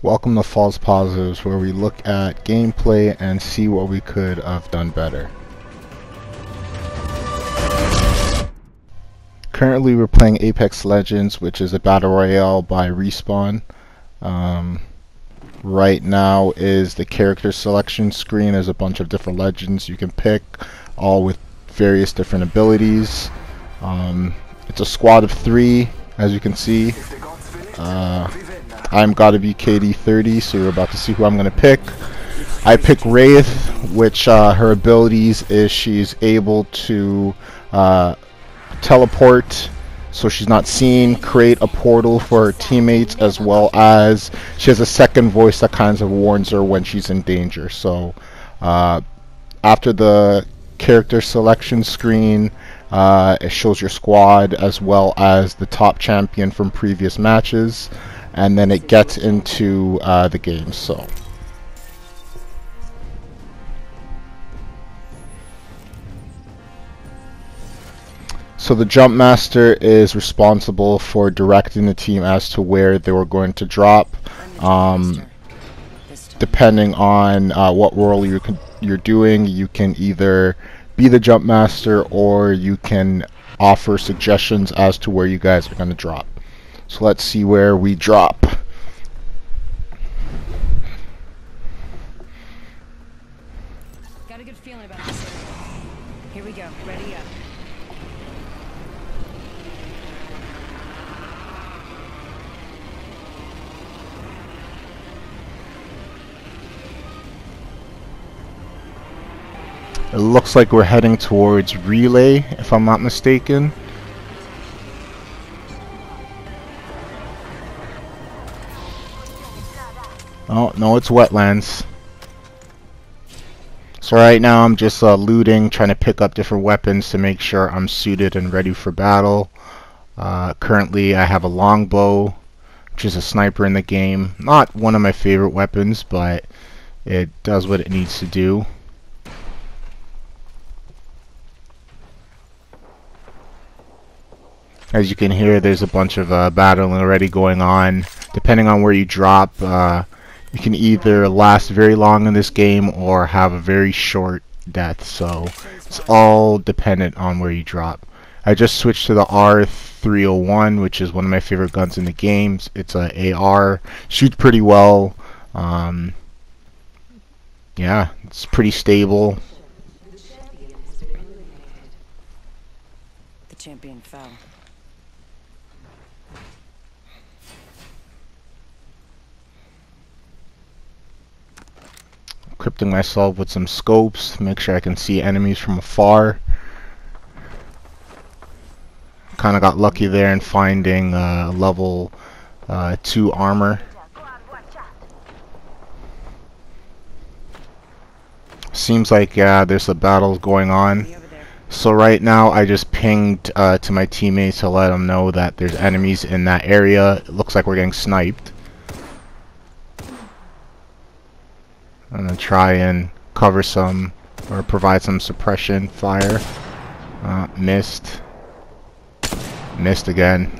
Welcome to False Positives, where we look at gameplay and see what we could have done better. Currently we're playing Apex Legends, which is a battle royale by Respawn. Right now is the character selection screen. There's a bunch of different legends you can pick, all with various different abilities. It's a squad of 3, as you can see. I'm gotta be KD30, so you're about to see who I'm gonna pick. I pick Wraith, which her abilities is she's able to teleport so she's not seen, create a portal for her teammates, as well as she has a second voice that kind of warns her when she's in danger. So after the character selection screen, it shows your squad as well as the top champion from previous matches, and then it gets into the game. So the jump master is responsible for directing the team as to where they were going to drop. Depending on what role you're doing, you can either be the jump master or you can offer suggestions as to where you guys are going to drop. So let's see where we drop. Got a good feeling about this area. Here we go. Ready up. It looks like we're heading towards Relay, if I'm not mistaken. Oh, no, it's Wetlands. So right now I'm just looting, trying to pick up different weapons to make sure I'm suited and ready for battle. Currently I have a longbow, which is a sniper in the game. Not one of my favorite weapons, but it does what it needs to do. As you can hear, there's a bunch of battling already going on. Depending on where you drop, you can either last very long in this game or have a very short death. So it's all dependent on where you drop. I just switched to the R301, which is one of my favorite guns in the game. It's a AR, shoots pretty well. Yeah, it's pretty stable. The champion fell. Equipping myself with some scopes to make sure I can see enemies from afar. Kind of got lucky there in finding level 2 armor. Seems like there's a battle going on. So right now I just pinged to my teammates to let them know that there's enemies in that area. It looks like we're getting sniped. I'm gonna try and cover some or provide some suppression fire. Missed again.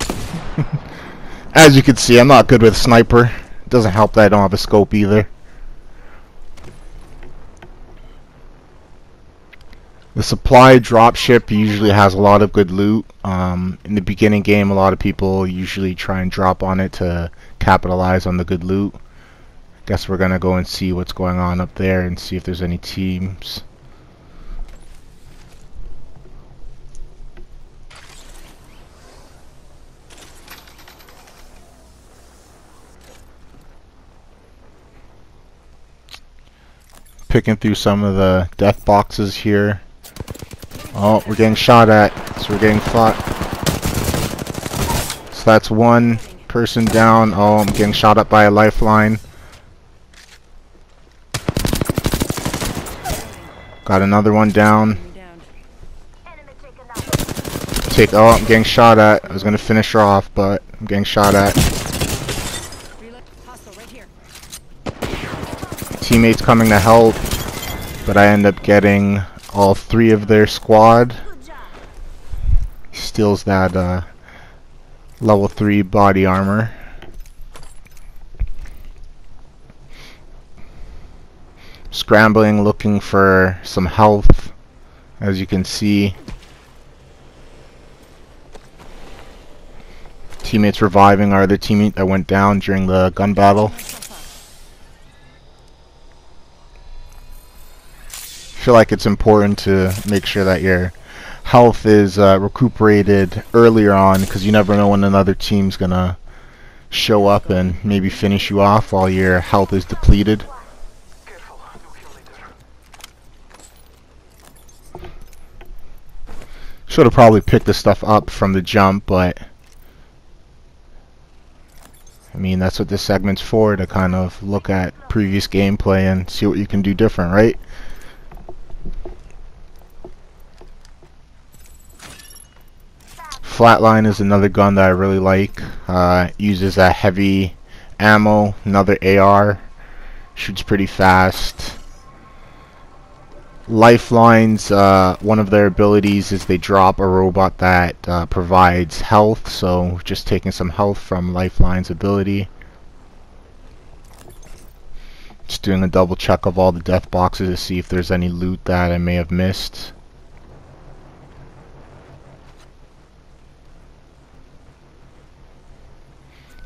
As you can see, I'm not good with sniper. It doesn't help that I don't have a scope either. The supply dropship usually has a lot of good loot. In the beginning game, a lot of people usually try and drop on it to capitalize on the good loot. Guess we're gonna go and see what's going on up there and see if there's any teams. Picking through some of the death boxes here. Oh, we're getting shot at, so we're getting fought. So that's one person down. Oh, I'm getting shot at by a lifeline. Got another one down. Oh, I'm getting shot at. I was gonna finish her off, but I'm getting shot at. Teammates coming to help, but I end up getting all 3 of their squad. Steals that level 3 body armor. Scrambling, looking for some health, as you can see. Teammates reviving our other teammate that went down during the gun battle. I feel like it's important to make sure that your health is recuperated earlier on, because you never know when another team's gonna show up and maybe finish you off while your health is depleted. Should have probably picked the stuff up from the jump, but I mean, that's what this segment's for, to kind of look at previous gameplay and see what you can do different, right? Flatline is another gun that I really like. Uses a heavy ammo, another AR, shoots pretty fast. Lifelines, one of their abilities is they drop a robot that provides health, so just taking some health from Lifeline's ability. Just doing a double check of all the death boxes to see if there's any loot that I may have missed.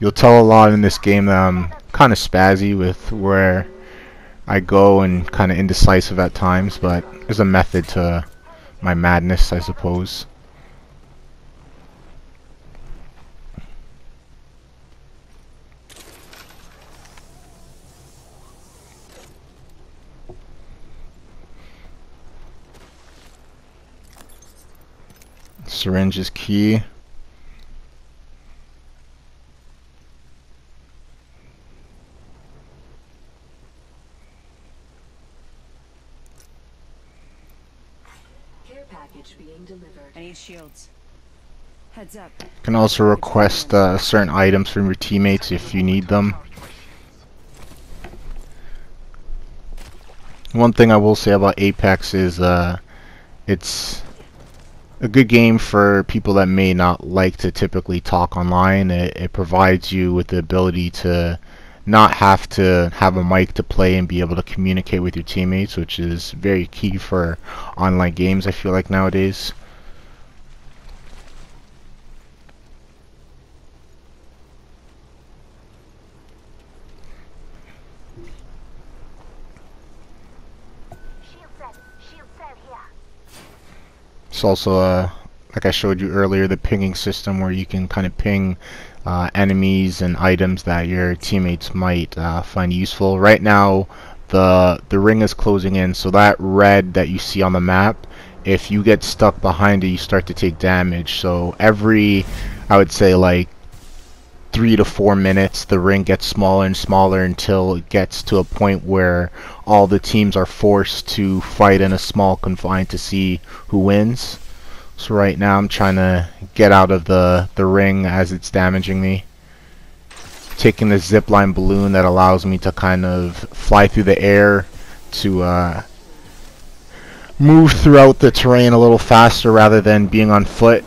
You'll tell a lot in this game that I'm kind of spazzy with where I go and kind of indecisive at times, but there's a method to my madness, I suppose. Syringe is key. Being delivered. I need shields. Heads up. You can also request certain items from your teammates if you need them. One thing I will say about Apex is it's a good game for people that may not like to typically talk online. It provides you with the ability to not have to have a mic to play and be able to communicate with your teammates, which is very key for online games, I feel like, nowadays. It's also, like I showed you earlier, the pinging system where you can kind of ping enemies and items that your teammates might find useful. Right now, the ring is closing in, so that red that you see on the map, if you get stuck behind it, you start to take damage. So every, I would say, like 3 to 4 minutes, the ring gets smaller and smaller until it gets to a point where all the teams are forced to fight in a small confine to see who wins. So right now I'm trying to get out of the ring as it's damaging me. Taking the zipline balloon that allows me to kind of fly through the air to move throughout the terrain a little faster rather than being on foot.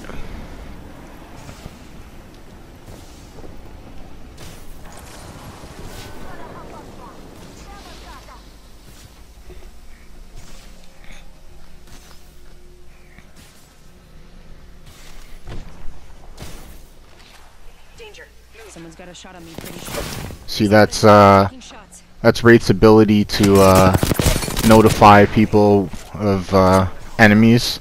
Someone's got a shot on me, pretty sure. See, that's Wraith's ability to notify people of enemies.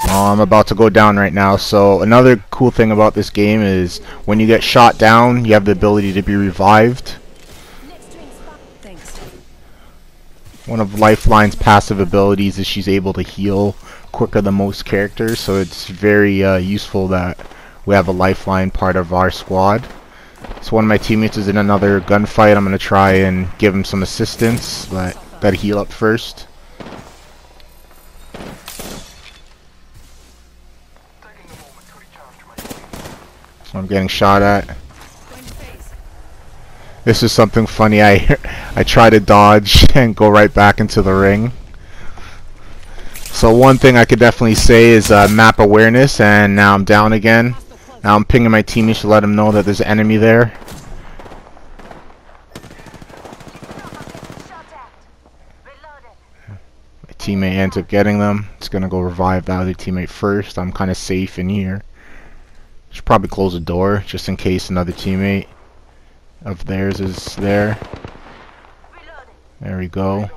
I'm about to go down right now. So another cool thing about this game is when you get shot down, you have the ability to be revived. One of Lifeline's passive abilities is she's able to heal quicker than most characters, so it's very useful that we have a Lifeline part of our squad. So one of my teammates is in another gunfight. I'm going to try and give him some assistance, but gotta heal up first. So I'm getting shot at. This is something funny. I try to dodge and go right back into the ring. So one thing I could definitely say is map awareness, and now I'm down again. Now I'm pinging my teammates to let them know that there's an enemy there. teammate ends up getting them. It's gonna go revive the other teammate first. I'm kind of safe in here. Should probably close the door just in case another teammate of theirs is there. There we go.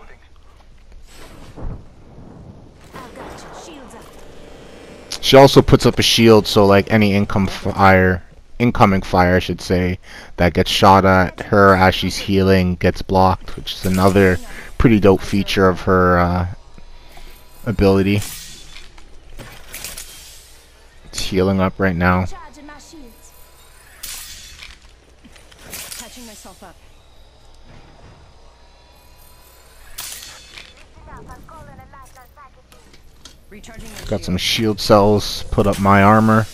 She also puts up a shield, so like any incoming fire, I should say, that gets shot at her as she's healing gets blocked, which is another pretty dope feature of her ability. It's healing up right now. Catching myself up. Recharging my Got some shield cells, put up my armor.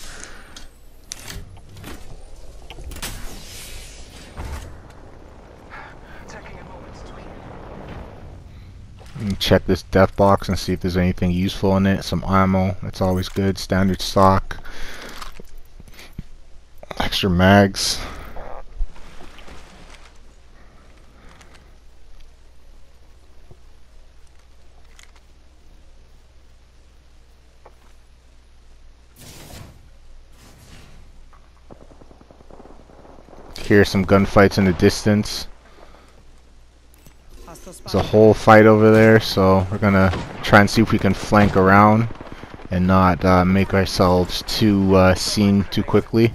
And check this death box and see if there's anything useful in it. Some ammo, that's always good. Standard stock. Extra mags. Hear some gunfights in the distance. There's a whole fight over there, so we're gonna try and see if we can flank around and not make ourselves too seen too quickly.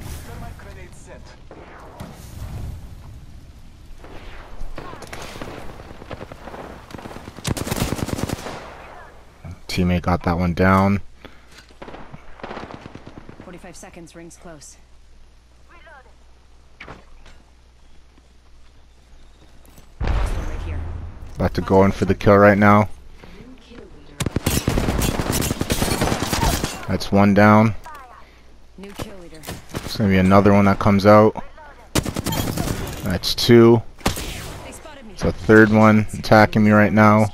Teammate got that one down. 45 seconds, rings close. Right here. About to go in for the kill right now. That's one down. New kill leader. There's gonna be another one that comes out. That's two. They spotted me. It's a third one attacking me right now.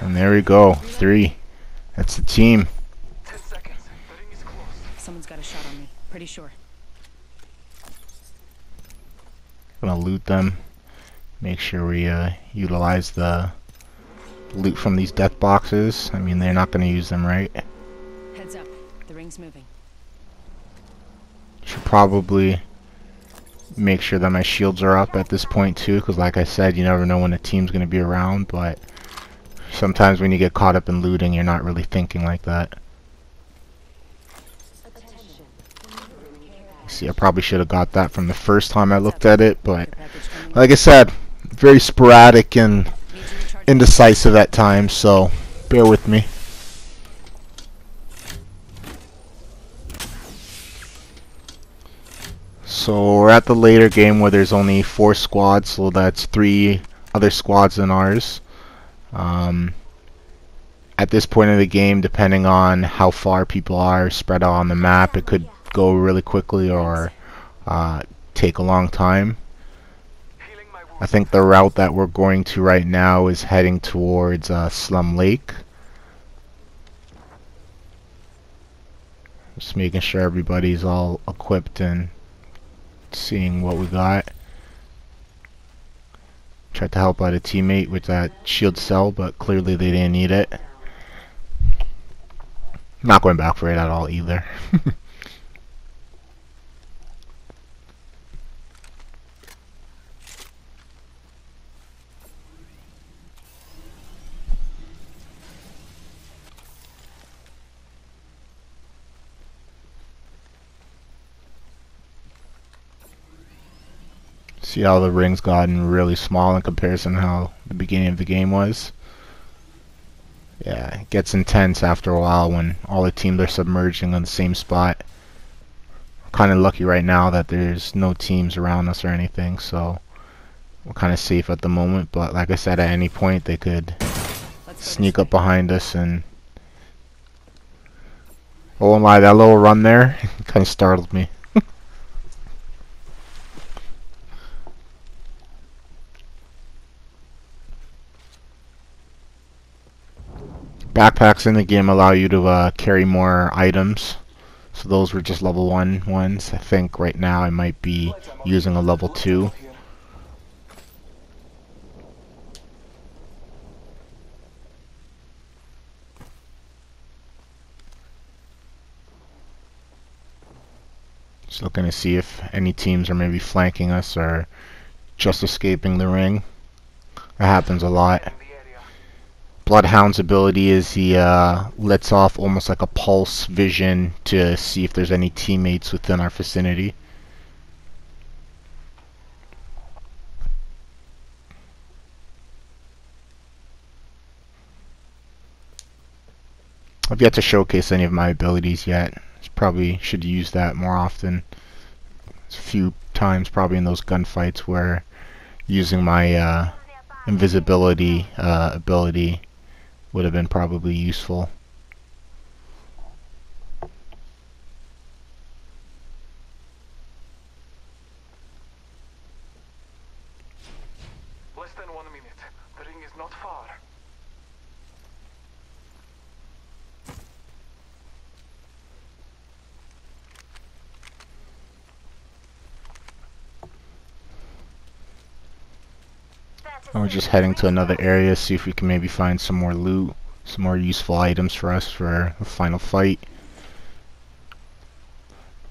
And there we go. 3. That's the team. Someone's got a shot on me. Pretty sure. Gonna loot them. Make sure we utilize the loot from these death boxes. I mean, they're not gonna use them, right? Heads up. The ring's moving. Should probably make sure that my shields are up at this point too, because like I said, you never know when a team's gonna be around, but sometimes when you get caught up in looting, you're not really thinking like that. See, I probably should have got that from the first time I looked at it, but like I said, very sporadic and indecisive at times, so bear with me. So we're at the later game where there's only 4 squads, so that's 3 other squads than ours. At this point in the game, depending on how far people are spread out on the map, it could go really quickly or take a long time. I think the route that we're going to right now is heading towards Slum Lake. Just making sure everybody's all equipped and seeing what we got. Tried to help out a teammate with that shield cell, but clearly they didn't need it. Not going back for it at all either. See how the ring's gotten really small in comparison to how the beginning of the game was. Yeah, it gets intense after a while when all the teams are submerging on the same spot. Kind of lucky right now that there's no teams around us or anything, so we're kind of safe at the moment, but like I said, at any point they could sneak up behind us and... Oh my, that little run there kind of startled me. Backpacks in the game allow you to carry more items, So those were just level 1 ones. I think right now I might be using a level 2. Just looking to see if any teams are maybe flanking us or just escaping the ring. That happens a lot. Bloodhound's ability is he lets off almost like a pulse vision to see if there's any teammates within our vicinity. I've yet to showcase any of my abilities yet. Probably should use that more often. There's a few times probably in those gunfights where using my invisibility ability would have been probably useful. Less than 1 minute. The ring is not far. And we're just heading to another area, see if we can maybe find some more loot, some more useful items for us for the final fight.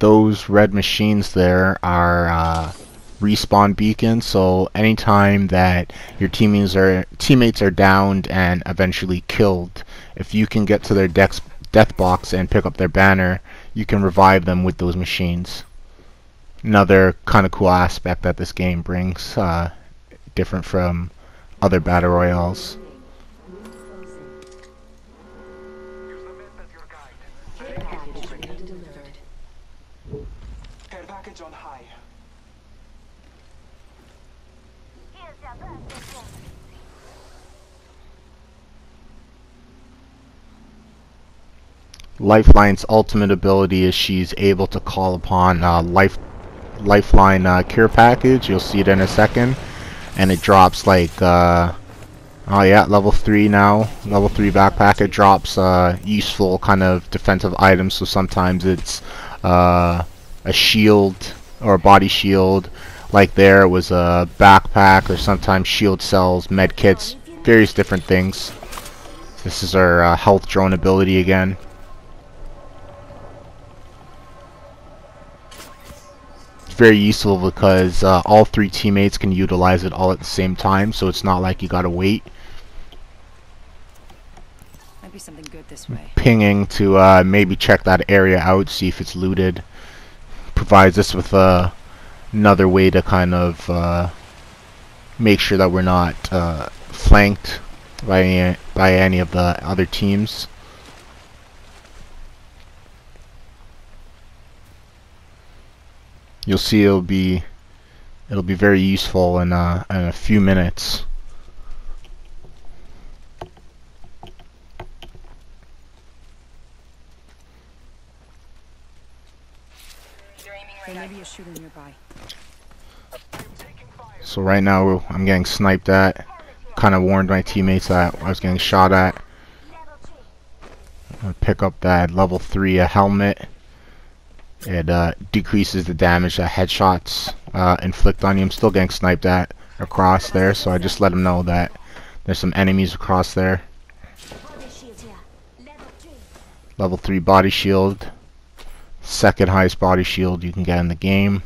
Those red machines there are respawn beacons, so anytime that your teammates are downed and eventually killed, if you can get to their death box and pick up their banner, you can revive them with those machines. Another kind of cool aspect that this game brings, different from other battle royales. Use the map as your guide. Care package on high. Lifeline's ultimate ability is she's able to call upon Lifeline care package. You'll see it in a second, and it drops like oh yeah, level 3 now. Level 3 backpack. It drops useful kind of defensive items. So sometimes it's a shield or a body shield. Like there was a backpack, or sometimes shield cells, med kits, various different things. This is our health drone ability again. Very useful because all 3 teammates can utilize it all at the same time, so it's not like you gotta wait. Might be something good this way. Pinging to maybe check that area out, see if it's looted. Provides us with another way to kind of make sure that we're not flanked by any of the other teams. You'll see it'll be very useful in a few minutes. There may be a shooter nearby. So right now I'm getting sniped at. Kind of warned my teammates that I was getting shot at. I'm gonna pick up that level 3 helmet. It decreases the damage that headshots inflict on you. I'm still getting sniped at across there, so I just let them know that there's some enemies across there. Level 3 body shield. Second highest body shield you can get in the game.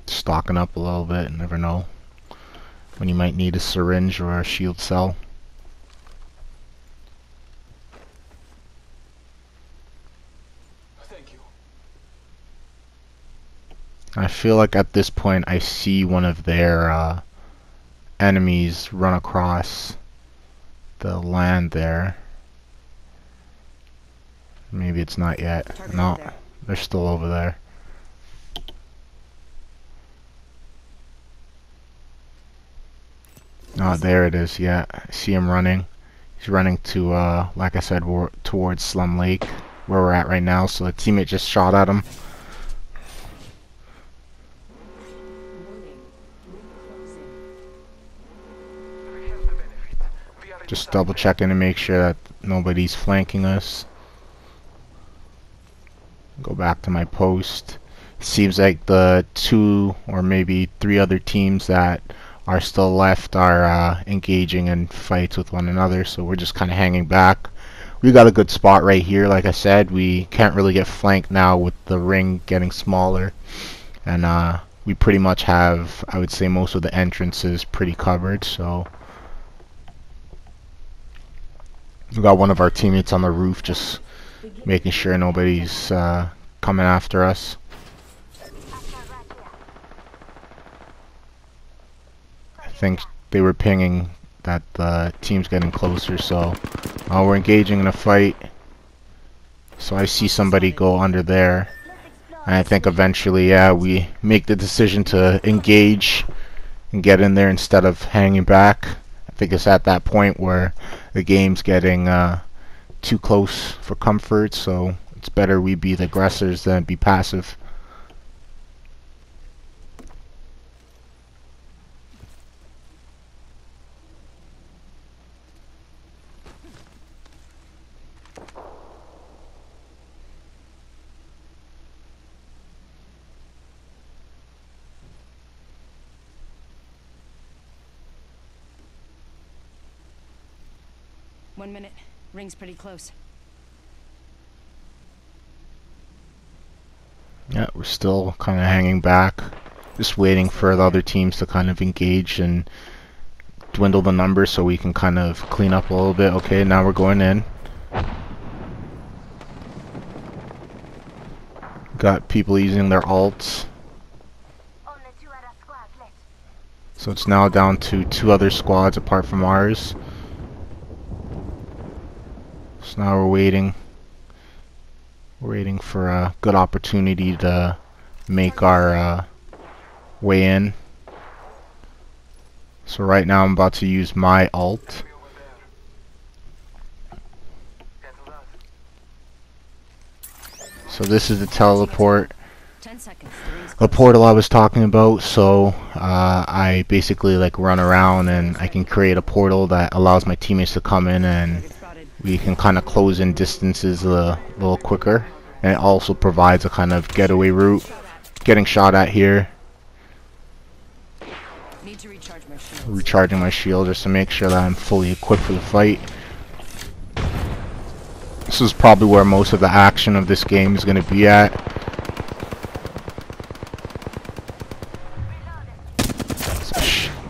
Stocking up a little bit, you never know when you might need a syringe or a shield cell. Thank you. I feel like at this point I see one of their enemies run across the land there. Maybe it's not yet. No, they're still over there. Oh, there it is. Yeah, I see him running. He's running to, like I said, towards Slum Lake, where we're at right now. So the teammate just shot at him. Just double checking to make sure that Nobody's flanking us. Go back to my post. Seems like the 2 or maybe 3 other teams that are still left are engaging in fights with one another, so we're just kind of hanging back. We got a good spot right here. Like I said, we can't really get flanked now with the ring getting smaller, and we pretty much have, I would say, most of the entrances pretty covered. So we got one of our teammates on the roof just making sure nobody's coming after us. I think they were pinging that the team's getting closer, so we're engaging in a fight. So I see somebody go under there, and I think eventually, yeah, we make the decision to engage and get in there instead of hanging back. I think it's at that point where the game's getting too close for comfort, so it's better we be the aggressors than be passive. One minute. Ring's pretty close. Yeah, we're still kind of hanging back, just waiting for the other teams to kind of engage and dwindle the numbers so we can kind of clean up a little bit. Okay, now we're going in. Got people using their alts. So it's now down to 2 other squads apart from ours. So now we're waiting. We're waiting for a good opportunity to make our way in. So right now I'm about to use my alt. So this is the teleport, 10 seconds. the portal I was talking about. So I basically like run around and I can create a portal that allows my teammates to come in, and we can kind of close in distances a little quicker. And it also provides a kind of getaway route. Getting shot at here. Need to recharge my shield. Recharging my shield just to make sure that I'm fully equipped for the fight. This is probably where most of the action of this game is going to be at.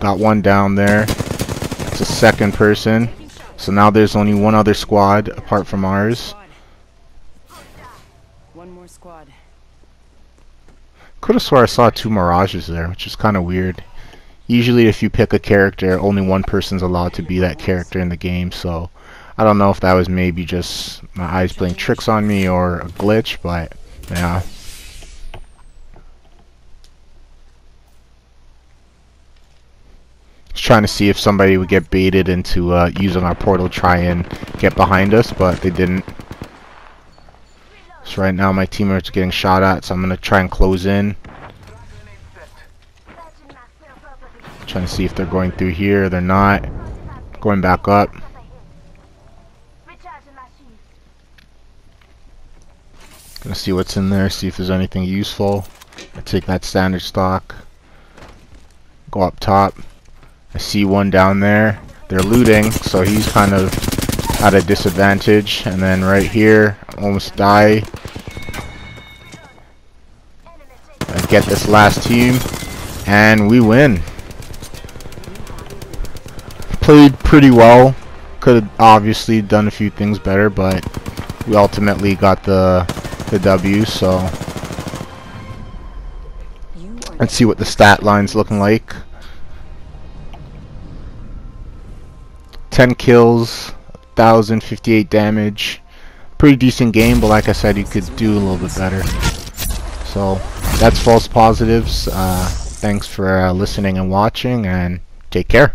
Got one down there. It's a second person. So now there's only one other squad apart from ours. One more squad. Could have swore I saw 2 mirages there, which is kind of weird. Usually if you pick a character, only one person's allowed to be that character in the game, so I don't know if that was maybe just my eyes playing tricks on me or a glitch, but yeah. Just trying to see if somebody would get baited into using our portal to try and get behind us, but they didn't. So right now my teammates are getting shot at, so I'm going to try and close in. Trying to see if they're going through here. They're not. Going back up. Gonna see what's in there, see if there's anything useful. I take that standard stock. Go up top. I see one down there. They're looting, so he's kind of at a disadvantage. And then right here, almost die. I get this last team, and we win. Played pretty well. Could have obviously done a few things better, but we ultimately got the W. So let's see what the stat line's looking like. 10 kills, 1,058 damage. Pretty decent game, but like I said, you could do a little bit better. So that's false positives. Thanks for listening and watching, and take care.